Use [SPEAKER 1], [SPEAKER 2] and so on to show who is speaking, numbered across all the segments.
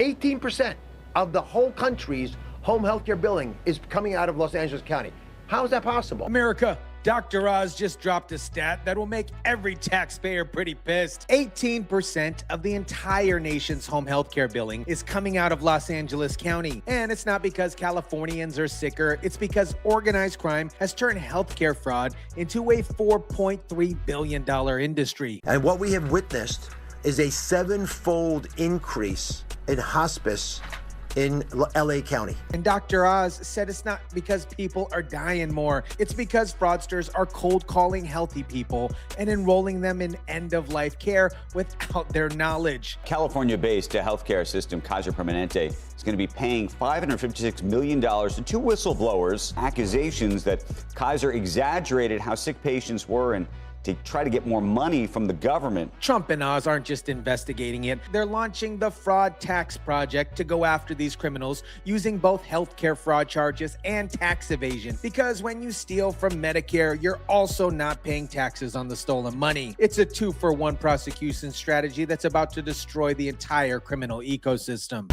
[SPEAKER 1] 18% of the whole country's home health care billing is coming out of Los Angeles County. How is that possible?
[SPEAKER 2] America, Dr. Oz just dropped a stat that will make every taxpayer pretty pissed. 18% of the entire nation's home health care billing is coming out of Los Angeles County. And it's not because Californians are sicker, it's because organized crime has turned healthcare fraud into a $4.3 billion industry.
[SPEAKER 1] And what we have witnessed is a 7-fold increase in hospice in LA County.
[SPEAKER 2] And Dr. Oz said it's not because people are dying more. It's because fraudsters are cold calling healthy people and enrolling them in end-of-life care without their knowledge.
[SPEAKER 3] California-based healthcare system Kaiser Permanente is going to be paying $556 million to two whistleblowers. Accusations that Kaiser exaggerated how sick patients were and to try to get more money from the government.
[SPEAKER 2] Trump and Oz aren't just investigating it. They're launching the Fraud Tax Project to go after these criminals using both healthcare fraud charges and tax evasion. Because when you steal from Medicare, you're also not paying taxes on the stolen money. It's a 2-for-1 prosecution strategy that's about to destroy the entire criminal ecosystem.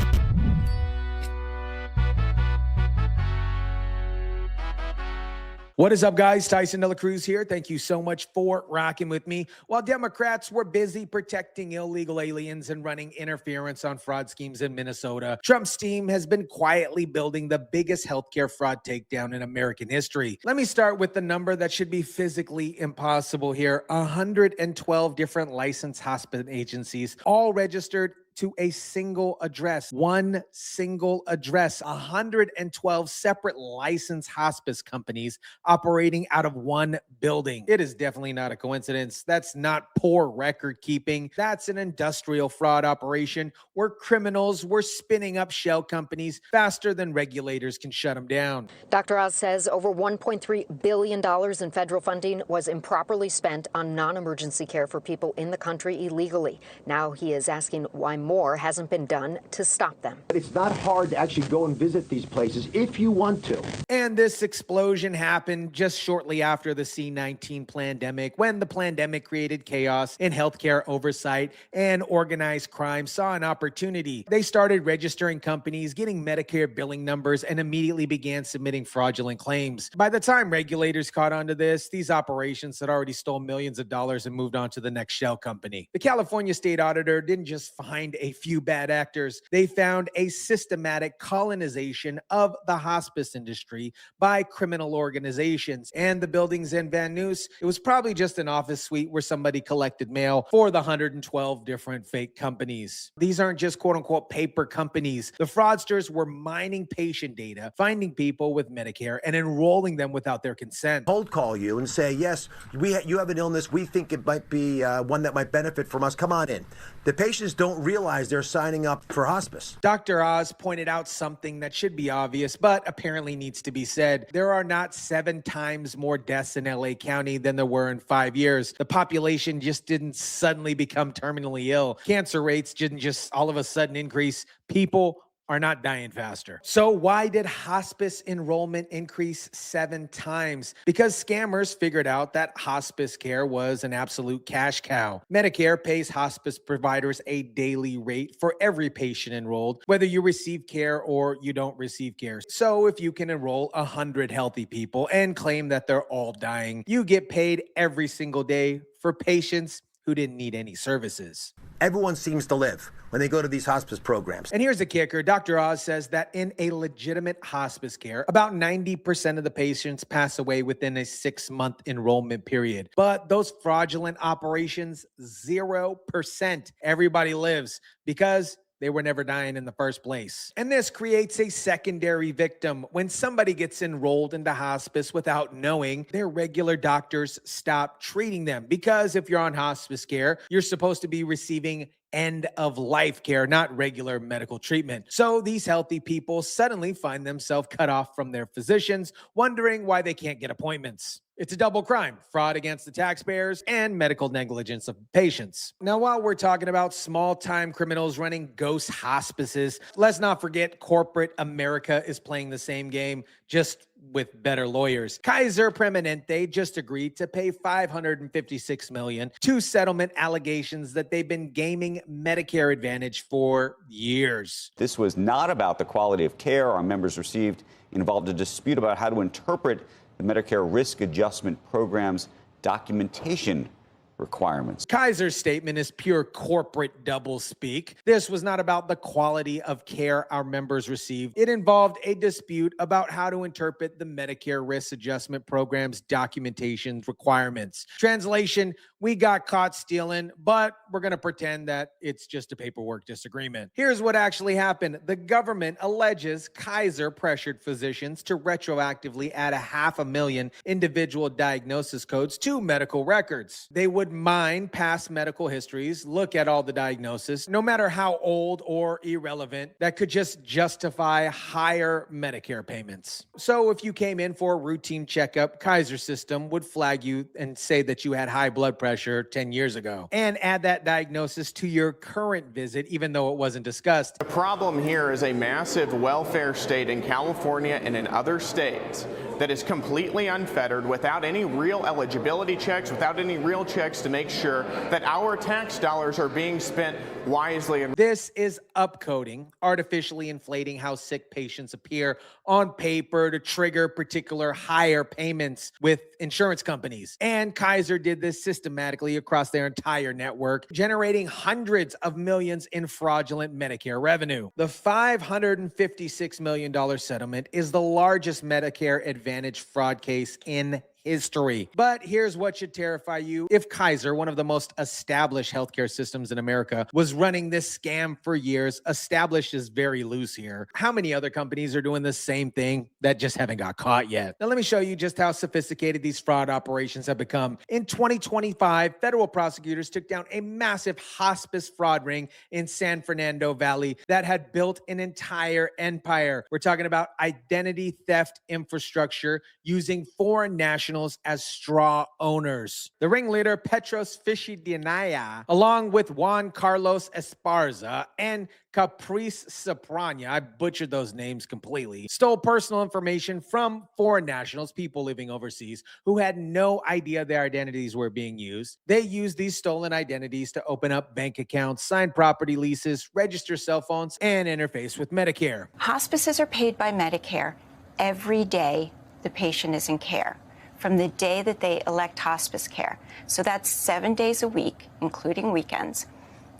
[SPEAKER 2] What is up, guys? Tyson DeLaCruz here. Thank you so much for rocking with me. While Democrats were busy protecting illegal aliens and running interference on fraud schemes in Minnesota, Trump's team has been quietly building the biggest healthcare fraud takedown in American history. Let me start with the number that should be physically impossible here. 112 different licensed hospice agencies, all registered to a single address, one single address, 112 separate licensed hospice companies operating out of one building. It is definitely not a coincidence. That's not poor record keeping. That's an industrial fraud operation where criminals were spinning up shell companies faster than regulators can shut them down.
[SPEAKER 4] Dr. Oz says over $1.3 billion in federal funding was improperly spent on non-emergency care for people in the country illegally. Now he is asking why more hasn't been done to stop them.
[SPEAKER 1] It's not hard to actually go and visit these places if you want to.
[SPEAKER 2] And this explosion happened just shortly after the C-19 pandemic, when the pandemic created chaos in healthcare oversight and organized crime saw an opportunity. They started registering companies, getting Medicare billing numbers, and immediately began submitting fraudulent claims. By the time regulators caught on to this, these operations had already stolen millions of dollars and moved on to the next shell company. The California state auditor didn't just find a few bad actors. They found a systematic colonization of the hospice industry by criminal organizations. And the buildings in Van Nuys, it was probably just an office suite where somebody collected mail for the 112 different fake companies. These aren't just quote unquote paper companies. The fraudsters were mining patient data, finding people with Medicare and enrolling them without their consent.
[SPEAKER 1] Cold call you and say, yes, you have an illness. We think it might be one that might benefit from us. Come on in. The patients don't realize they're signing up for hospice.
[SPEAKER 2] Dr. Oz pointed out something that should be obvious, but apparently needs to be said. There are not 7 times more deaths in LA County than there were in 5 years. The population just didn't suddenly become terminally ill. Cancer rates didn't just all of a sudden increase. People are not dying faster. So why did hospice enrollment increase 7 times? Because scammers figured out that hospice care was an absolute cash cow. Medicare pays hospice providers a daily rate for every patient enrolled, whether you receive care or you don't receive care. So if you can enroll 100 healthy people and claim that they're all dying, you get paid every single day for patients who didn't need any services.
[SPEAKER 1] Everyone seems to live when they go to these hospice programs.
[SPEAKER 2] And here's the kicker. Dr. Oz says that in a legitimate hospice care, about 90% of the patients pass away within a 6-month enrollment period. But those fraudulent operations, 0%. Everybody lives because they were never dying in the first place. And this creates a secondary victim. When somebody gets enrolled into hospice without knowing, their regular doctors stop treating them. Because if you're on hospice care, you're supposed to be receiving end-of-life care, not regular medical treatment. So these healthy people suddenly find themselves cut off from their physicians, wondering why they can't get appointments. It's a double crime: fraud against the taxpayers and medical negligence of patients. Now, while we're talking about small-time criminals running ghost hospices, let's not forget corporate America is playing the same game, just with better lawyers. Kaiser Permanente just agreed to pay $556 million to settlement allegations that they've been gaming Medicare Advantage for years.
[SPEAKER 3] This was not about the quality of care our members received. It involved a dispute about how to interpret the Medicare risk adjustment program's documentation requirements.
[SPEAKER 2] Kaiser's statement is pure corporate doublespeak. This was not about the quality of care our members received. It involved a dispute about how to interpret the Medicare risk adjustment program's documentation requirements. Translation, we got caught stealing, but we're going to pretend that it's just a paperwork disagreement. Here's what actually happened. The government alleges Kaiser pressured physicians to retroactively add 500,000 individual diagnosis codes to medical records. They would mine past medical histories, look at all the diagnosis, no matter how old or irrelevant, that could just justify higher Medicare payments. So if you came in for a routine checkup, Kaiser system would flag you and say that you had high blood pressure 10 years ago and add that diagnosis to your current visit, even though it wasn't discussed.
[SPEAKER 5] The problem here is a massive welfare state in California and in other states that is completely unfettered, without any real eligibility checks, without any real checks to make sure that our tax dollars are being spent wisely.
[SPEAKER 2] This is upcoding, artificially inflating how sick patients appear on paper to trigger particular higher payments with insurance companies. And Kaiser did this systematically across their entire network, generating hundreds of millions in fraudulent Medicare revenue. The $556 million settlement is the largest Medicare Advantage fraud case in history. But here's what should terrify you. If Kaiser, one of the most established healthcare systems in America, was running this scam for years, established is very loose here. How many other companies are doing the same thing that just haven't got caught yet? Now let me show you just how sophisticated these fraud operations have become. In 2025, federal prosecutors took down a massive hospice fraud ring in San Fernando Valley that had built an entire empire. We're talking about identity theft infrastructure using foreign nationals as straw owners. The ringleader, Petros Fishidianaya, along with Juan Carlos Esparza and Caprice Soprania, I butchered those names completely, stole personal information from foreign nationals, people living overseas, who had no idea their identities were being used. They used these stolen identities to open up bank accounts, sign property leases, register cell phones, and interface with Medicare.
[SPEAKER 6] Hospices are paid by Medicare every day the patient is in care, from the day that they elect hospice care. So that's 7 days a week, including weekends.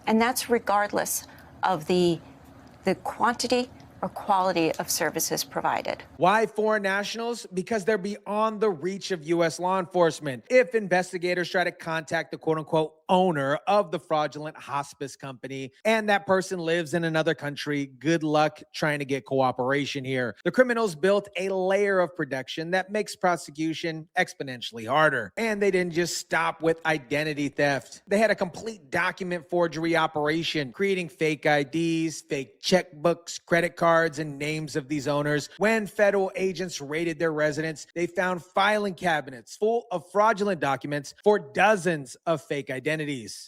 [SPEAKER 6] And that's regardless of the quantity or quality of services provided.
[SPEAKER 2] Why foreign nationals? Because they're beyond the reach of U.S. law enforcement. If investigators try to contact the quote-unquote owner of the fraudulent hospice company and that person lives in another country, good luck trying to get cooperation here. The criminals built a layer of protection that makes prosecution exponentially harder. And they didn't just stop with identity theft. They had a complete document forgery operation, creating fake IDs, fake checkbooks, credit cards, and names of these owners. When federal agents raided their residence, they found filing cabinets full of fraudulent documents for dozens of fake identities.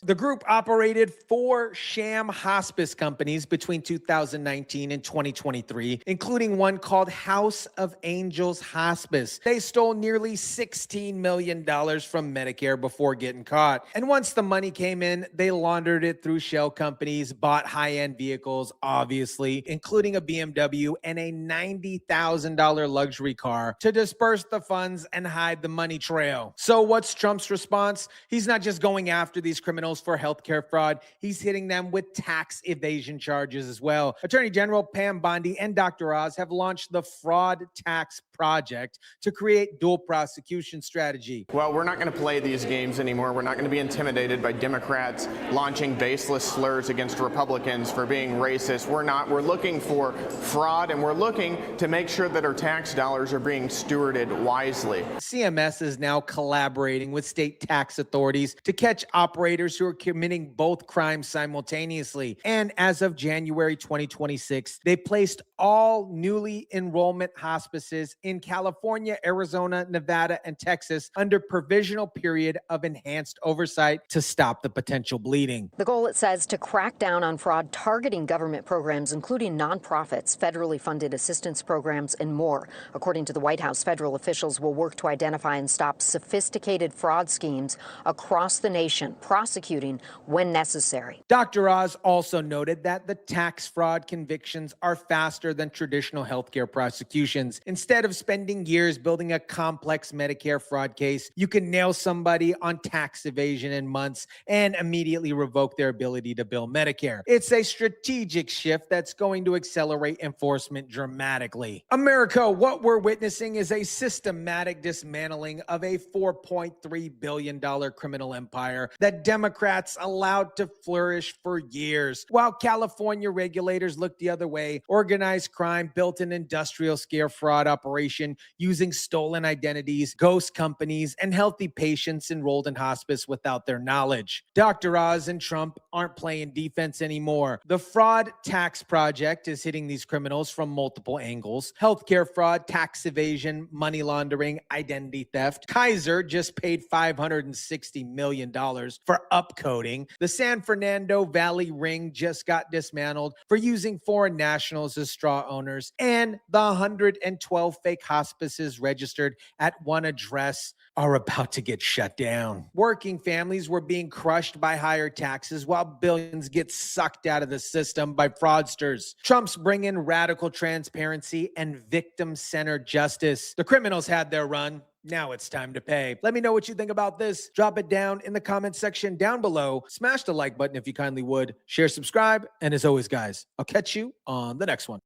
[SPEAKER 2] The group operated 4 sham hospice companies between 2019 and 2023, including one called House of Angels Hospice. They stole nearly $16 million from Medicare before getting caught. And once the money came in, they laundered it through shell companies, bought high-end vehicles, obviously, including a BMW and a $90,000 luxury car to disperse the funds and hide the money trail. So what's Trump's response? He's not just going after these criminals for healthcare fraud. He's hitting them with tax evasion charges as well. Attorney General Pam Bondi and Dr. Oz have launched the Fraud Tax Project to create dual prosecution strategy.
[SPEAKER 5] Well, we're not going to play these games anymore. We're not going to be intimidated by Democrats launching baseless slurs against Republicans for being racist. We're not. We're looking for fraud, and we're looking to make sure that our tax dollars are being stewarded wisely.
[SPEAKER 2] CMS is now collaborating with state tax authorities to catch operators who are committing both crimes simultaneously. And as of January 2026, they placed all newly enrollment hospices in California, Arizona, Nevada, and Texas under provisional period of enhanced oversight to stop the potential bleeding.
[SPEAKER 4] The goal, it says, to crack down on fraud targeting government programs, including nonprofits, federally funded assistance programs, and more. According to the White House, federal officials will work to identify and stop sophisticated fraud schemes across the nation, prosecuting when necessary.
[SPEAKER 2] Dr. Oz also noted that the tax fraud convictions are faster than traditional healthcare prosecutions. Instead of spending years building a complex Medicare fraud case, you can nail somebody on tax evasion in months and immediately revoke their ability to bill Medicare. It's a strategic shift that's going to accelerate enforcement dramatically. America, what we're witnessing is a systematic dismantling of a $4.3 billion criminal empire that Democrats allowed to flourish for years. While California regulators looked the other way, organized crime built an industrial scale fraud operation using stolen identities, ghost companies, and healthy patients enrolled in hospice without their knowledge. Dr. Oz and Trump aren't playing defense anymore. The Fraud Tax Project is hitting these criminals from multiple angles: healthcare fraud, tax evasion, money laundering, identity theft. Kaiser just paid $560 million for upcoding. The San Fernando Valley ring just got dismantled for using foreign nationals as straw owners, and the 112 fake hospices registered at one address are about to get shut down. Working families were being crushed by higher taxes while billions get sucked out of the system by fraudsters. Trump's bringing radical transparency and victim-centered justice. The criminals had their run. Now it's time to pay. Let me know what you think about this. Drop it down in the comments section down below. Smash the like button if you kindly would. Share, subscribe, and as always, guys, I'll catch you on the next one.